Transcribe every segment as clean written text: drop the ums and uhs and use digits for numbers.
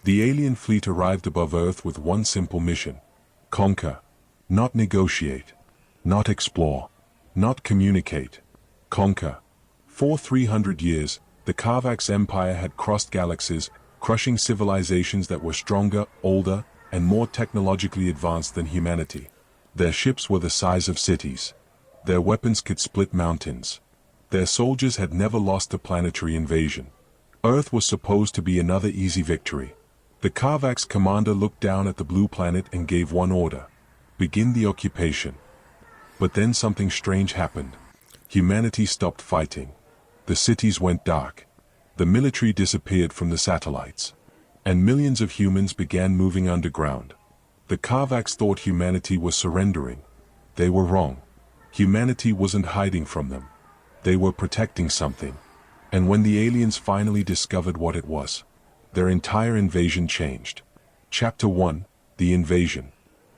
The alien fleet arrived above Earth with one simple mission: conquer. Not negotiate. Not explore. Not communicate. Conquer. For 300 years, the Carvax Empire had crossed galaxies, crushing civilizations that were stronger, older, and more technologically advanced than humanity. Their ships were the size of cities. Their weapons could split mountains. Their soldiers had never lost a planetary invasion. Earth was supposed to be another easy victory. The Carvax commander looked down at the blue planet and gave one order: begin the occupation. But then something strange happened. Humanity stopped fighting. The cities went dark. The military disappeared from the satellites. And millions of humans began moving underground. The Carvax thought humanity was surrendering. They were wrong. Humanity wasn't hiding from them. They were protecting something. And when the aliens finally discovered what it was, their entire invasion changed. Chapter 1: The Invasion.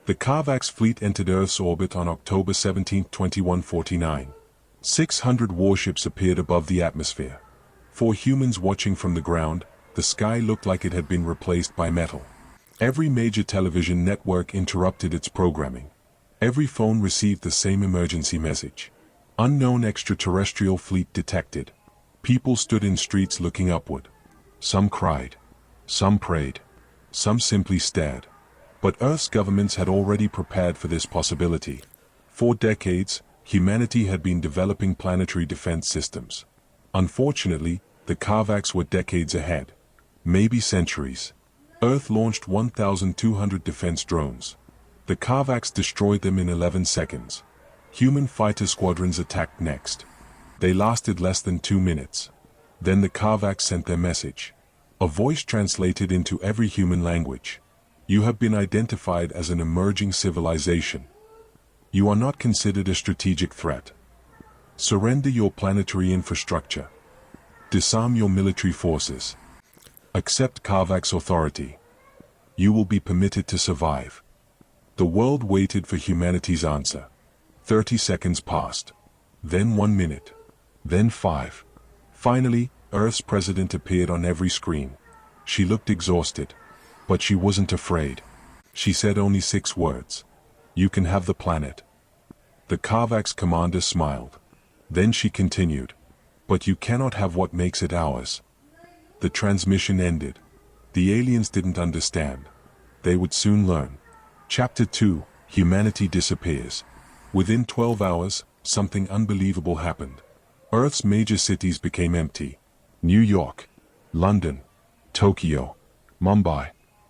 The Carvax fleet entered Earth's orbit on October 17, 2149. 600 warships appeared above the atmosphere. For humans watching from the ground, the sky looked like it had been replaced by metal. Every major television network interrupted its programming. Every phone received the same emergency message: unknown extraterrestrial fleet detected. People stood in streets looking upward. Some cried. Some prayed. Some simply stared. But Earth's governments had already prepared for this possibility. For decades, humanity had been developing planetary defense systems. Unfortunately, the Carvax were decades ahead. Maybe centuries. Earth launched 1,200 defense drones. The Carvax destroyed them in 11 seconds. Human fighter squadrons attacked next. They lasted less than 2 minutes. Then the Carvax sent their message. A voice translated into every human language: you have been identified as an emerging civilization. You are not considered a strategic threat. Surrender your planetary infrastructure. Disarm your military forces. Accept Carvax authority. You will be permitted to survive. The world waited for humanity's answer. 30 seconds passed. Then 1 minute. Then 5. Finally, Earth's president appeared on every screen. She looked exhausted. But she wasn't afraid. She said only 6 words: you can have the planet. The Carvax commander smiled. Then she continued: but you cannot have what makes it ours. The transmission ended. The aliens didn't understand. They would soon learn. Chapter 2: Humanity disappears. Within 12 hours, something unbelievable happened. Earth's major cities became empty. New York, London, Tokyo, Mumbai,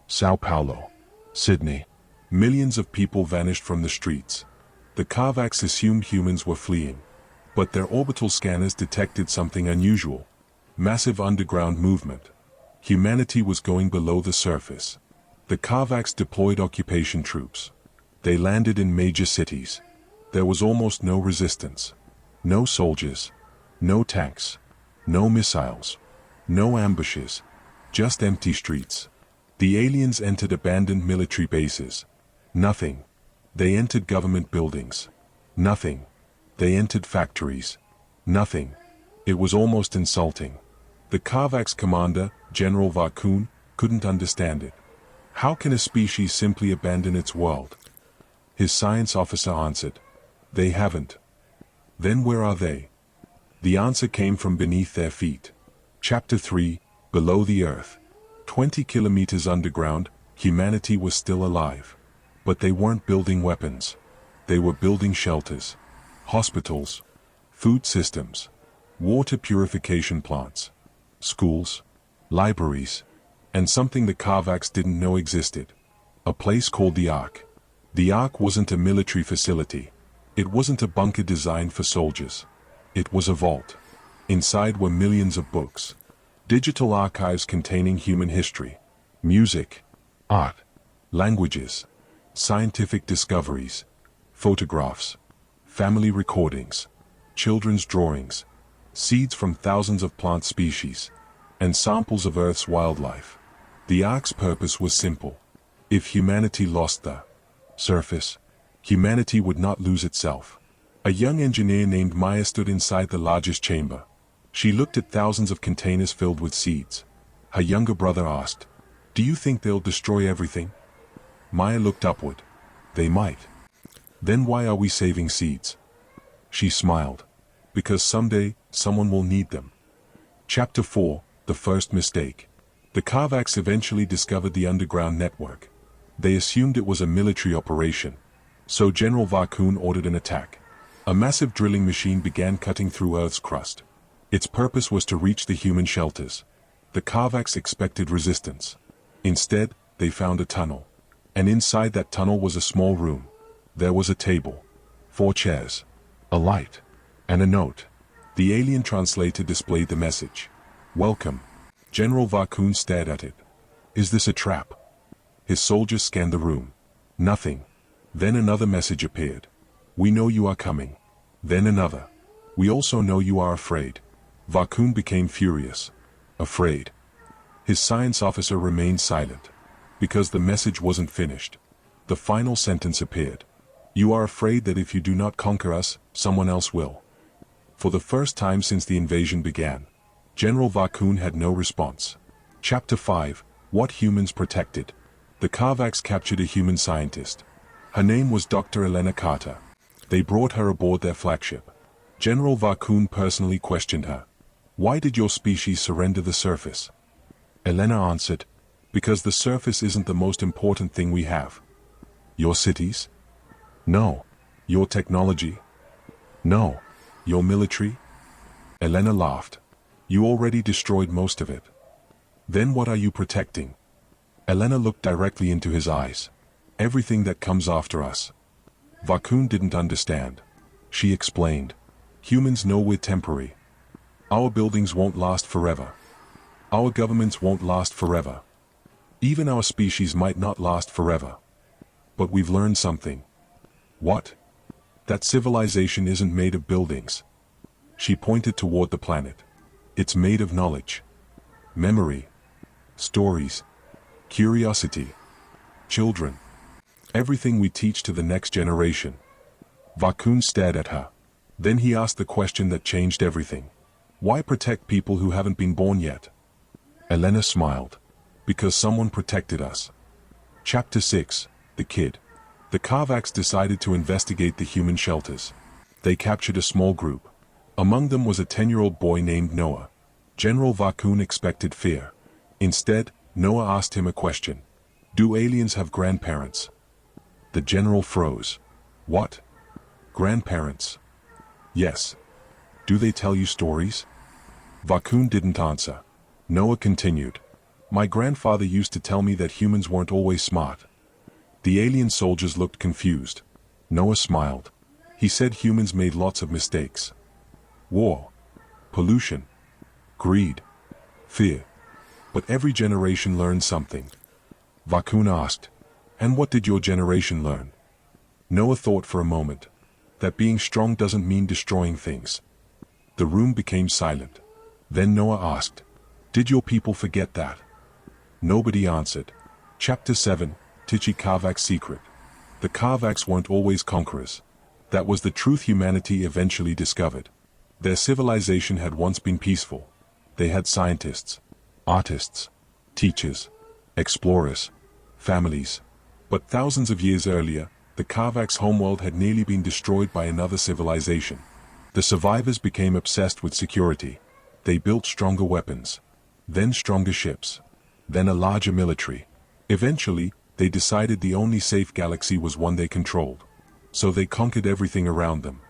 Sao Paulo, Sydney. Millions of people vanished from the streets. The Carvax assumed humans were fleeing. But their orbital scanners detected something unusual: massive underground movement. Humanity was going below the surface. The Carvax deployed occupation troops. They landed in major cities. There was almost no resistance. No soldiers. No tanks. No missiles. No ambushes. Just empty streets. The aliens entered abandoned military bases. Nothing. They entered government buildings. Nothing. They entered factories. Nothing. It was almost insulting. The Carvax commander, General Varkun, couldn't understand it. How can a species simply abandon its world? His science officer answered: they haven't. Then where are they? The answer came from beneath their feet. Chapter 3: Below the Earth. 20 kilometers underground, humanity was still alive. But they weren't building weapons. They were building shelters, hospitals, food systems, water purification plants, schools, libraries, and something the Carvax didn't know existed: a place called the Ark. The Ark wasn't a military facility. It wasn't a bunker designed for soldiers. It was a vault. Inside were millions of books, digital archives containing human history, music, art, languages, scientific discoveries, photographs, family recordings, children's drawings, seeds from thousands of plant species, and samples of Earth's wildlife. The Ark's purpose was simple: if humanity lost the surface, humanity would not lose itself. A young engineer named Maya stood inside the largest chamber. She looked at thousands of containers filled with seeds. Her younger brother asked, Do you think they'll destroy everything? Maya looked upward. They might. Then why are we saving seeds? She smiled. Because someday, someone will need them. Chapter 4, The First Mistake. The Karvaks eventually discovered the underground network. They assumed it was a military operation. So General Varkun ordered an attack. A massive drilling machine began cutting through Earth's crust. Its purpose was to reach the human shelters. The Karvaks expected resistance. Instead, they found a tunnel. And inside that tunnel was a small room. There was a table, 4 chairs, a light, and a note. The alien translator displayed the message. Welcome. General Varkun stared at it. Is this a trap? His soldiers scanned the room. Nothing. Then another message appeared. We know you are coming. Then another. We also know you are afraid. Varkun became furious. Afraid. His science officer remained silent. Because the message wasn't finished. The final sentence appeared. You are afraid that if you do not conquer us, someone else will. For the first time since the invasion began, General Varkun had no response. Chapter 5, What Humans Protected. The Karvaks captured a human scientist. Her name was Dr. Elena Carter. They brought her aboard their flagship. General Varkun personally questioned her. Why did your species surrender the surface? Elena answered, because the surface isn't the most important thing we have. Your cities? No. Your technology? No. Your military? Elena laughed. You already destroyed most of it. Then what are you protecting? Elena looked directly into his eyes. Everything that comes after us. Varkun didn't understand. She explained. Humans know we're temporary. Our buildings won't last forever. Our governments won't last forever. Even our species might not last forever. But we've learned something. What? That civilization isn't made of buildings. She pointed toward the planet. It's made of knowledge. Memory. Stories. Curiosity. Children. Everything we teach to the next generation. Varkun stared at her. Then he asked the question that changed everything. Why protect people who haven't been born yet? Elena smiled. Because someone protected us. Chapter 6, The Kid. The Karvaks decided to investigate the human shelters. They captured a small group. Among them was a 10-year-old boy named Noah. General Varkun expected fear. Instead, Noah asked him a question. Do aliens have grandparents? The general froze. What? Grandparents? Yes. Do they tell you stories? Varkun didn't answer. Noah continued. My grandfather used to tell me that humans weren't always smart. The alien soldiers looked confused. Noah smiled. He said humans made lots of mistakes. War. Pollution. Greed. Fear. But every generation learned something. Varkun asked, and what did your generation learn? Noah thought for a moment. That being strong doesn't mean destroying things. The room became silent. Then Noah asked, did your people forget that? Nobody answered. Chapter 7, Tichi Karvak's Secret. The Karvaks weren't always conquerors. That was the truth humanity eventually discovered. Their civilization had once been peaceful. They had scientists, artists, teachers, explorers, families. But thousands of years earlier, the Karvaks' homeworld had nearly been destroyed by another civilization. The survivors became obsessed with security. They built stronger weapons, then stronger ships, then a larger military. Eventually, they decided the only safe galaxy was one they controlled. So they conquered everything around them.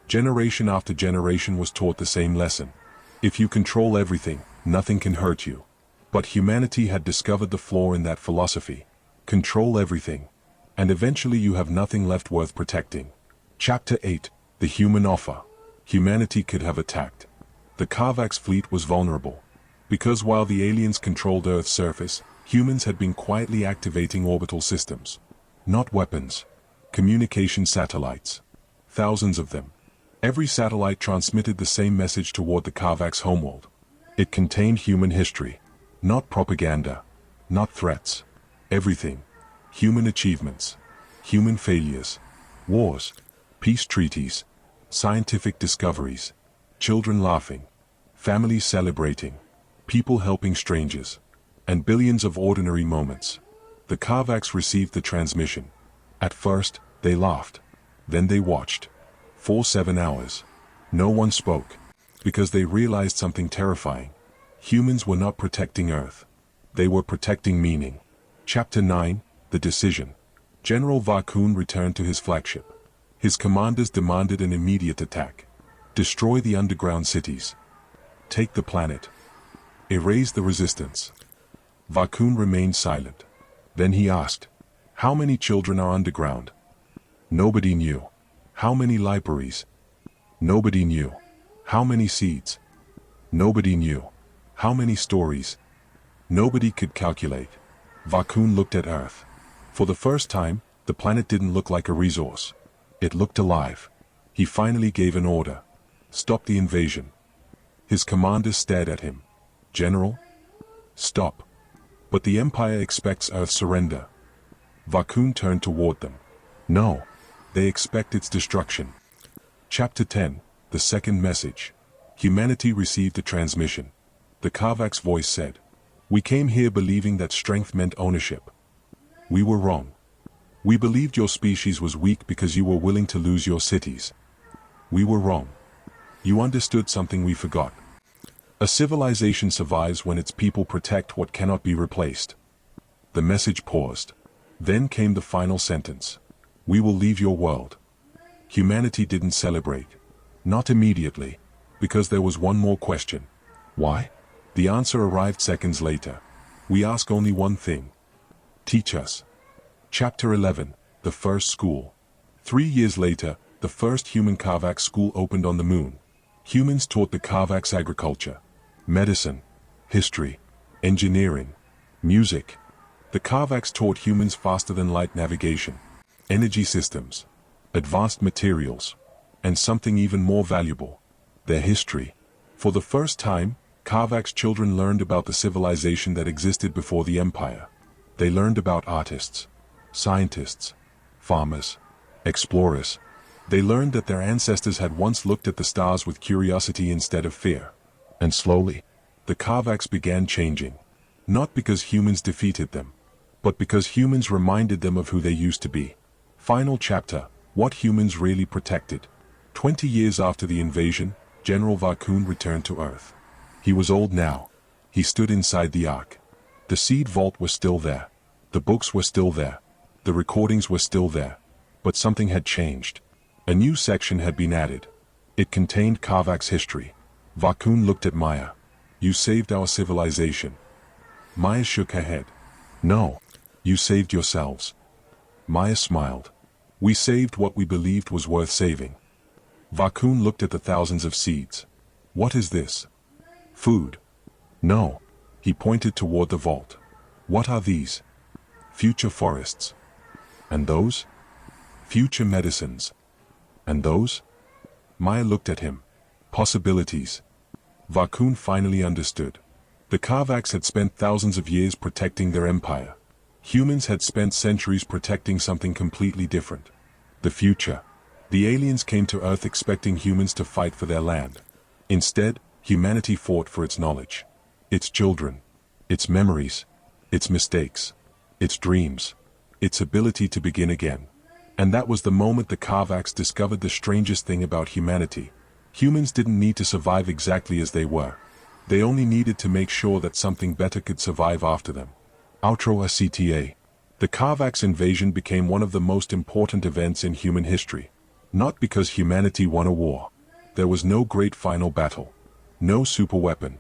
Generation after generation was taught the same lesson. If you control everything, nothing can hurt you. But humanity had discovered the flaw in that philosophy. Control everything. And eventually you have nothing left worth protecting. Chapter 8, The Human Offer. Humanity could have attacked. The Karvaks' fleet was vulnerable. Because while the aliens controlled Earth's surface, humans had been quietly activating orbital systems. Not weapons. Communication satellites. Thousands of them. Every satellite transmitted the same message toward the Karvaks' homeworld. It contained human history. Not propaganda. Not threats. Everything. Human achievements. Human failures. Wars. Peace treaties. Scientific discoveries. Children laughing. Families celebrating. People helping strangers. and billions of ordinary moments. The Kavaks received the transmission. At first, they laughed. Then they watched. For 7 hours. No one spoke. Because they realized something terrifying. Humans were not protecting Earth. They were protecting meaning. Chapter 9, The Decision. General Vakun returned to his flagship. His commanders demanded an immediate attack. Destroy the underground cities. Take the planet. Erase the resistance. Vakun remained silent. Then he asked, "How many children are underground?" Nobody knew. How many libraries? Nobody knew. How many seeds? Nobody knew. How many stories? Nobody could calculate. Vakun looked at Earth. For the first time, the planet didn't look like a resource. It looked alive. He finally gave an order. Stop the invasion. His commanders stared at him. General? Stop. But the Empire expects Earth's surrender. Vakun turned toward them. No. They expect its destruction. Chapter 10, The Second Message. Humanity received a transmission. The Kavak's voice said, "We came here believing that strength meant ownership. We were wrong. We believed your species was weak because you were willing to lose your cities. We were wrong. You understood something we forgot. A civilization survives when its people protect what cannot be replaced." The message paused. Then came the final sentence. "We will leave your world." Humanity didn't celebrate. Not immediately. Because there was one more question. Why? The answer arrived seconds later. We ask only one thing. Teach us. Chapter 11, The First School. 3 years later, the first human Kavak school opened on the moon. Humans taught the Kavaks agriculture, medicine, history, engineering, music. The Kavaks taught humans faster-than-light navigation, energy systems, advanced materials, and something even more valuable, their history. For the first time, Kavaks children learned about the civilization that existed before the Empire. They learned about artists, scientists, farmers, explorers. They learned that their ancestors had once looked at the stars with curiosity instead of fear. And slowly, the Kavaks began changing. Not because humans defeated them, but because humans reminded them of who they used to be. Final chapter, What Humans Really Protected. 20 years after the invasion, General Vakun returned to Earth. He was old now. He stood inside the Ark. The seed vault was still there. The books were still there. The recordings were still there. But something had changed. A new section had been added. It contained Kavak's history. Vakun looked at Maya. "You saved our civilization." Maya shook her head. "No. You saved yourselves." Maya smiled. "We saved what we believed was worth saving." Vakun looked at the thousands of seeds. "What is this? Food?" "No." He pointed toward the vault. "What are these?" "Future forests." "And those?" "Future medicines." "And those?" Maya looked at him. "Possibilities." Vakun finally understood. The Kavaks had spent thousands of years protecting their empire. Humans had spent centuries protecting something completely different. The future. The aliens came to Earth expecting humans to fight for their land. Instead, humanity fought for its knowledge, its children, its memories, its mistakes, its dreams, its ability to begin again. And that was the moment the Kavaks discovered the strangest thing about humanity. Humans didn't need to survive exactly as they were. They only needed to make sure that something better could survive after them. Outro ACTA. The Kavaks invasion became one of the most important events in human history. Not because humanity won a war. There was no great final battle. No superweapon.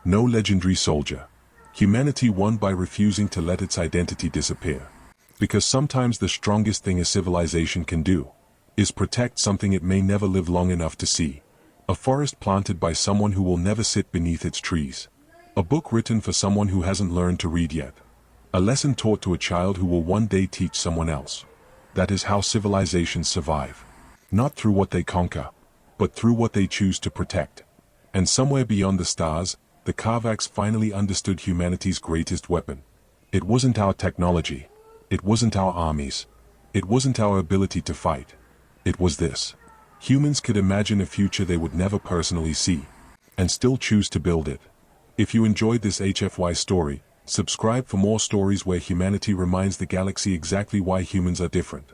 No legendary soldier. Humanity won by refusing to let its identity disappear. Because sometimes the strongest thing a civilization can do is protect something it may never live long enough to see. A forest planted by someone who will never sit beneath its trees. A book written for someone who hasn't learned to read yet. A lesson taught to a child who will one day teach someone else. That is how civilizations survive. Not through what they conquer, but through what they choose to protect. And somewhere beyond the stars, the Kavaks finally understood humanity's greatest weapon. It wasn't our technology. It wasn't our armies. It wasn't our ability to fight. It was this. Humans could imagine a future they would never personally see, and still choose to build it. If you enjoyed this HFY story, Subscribe for more stories where humanity reminds the galaxy exactly why humans are different.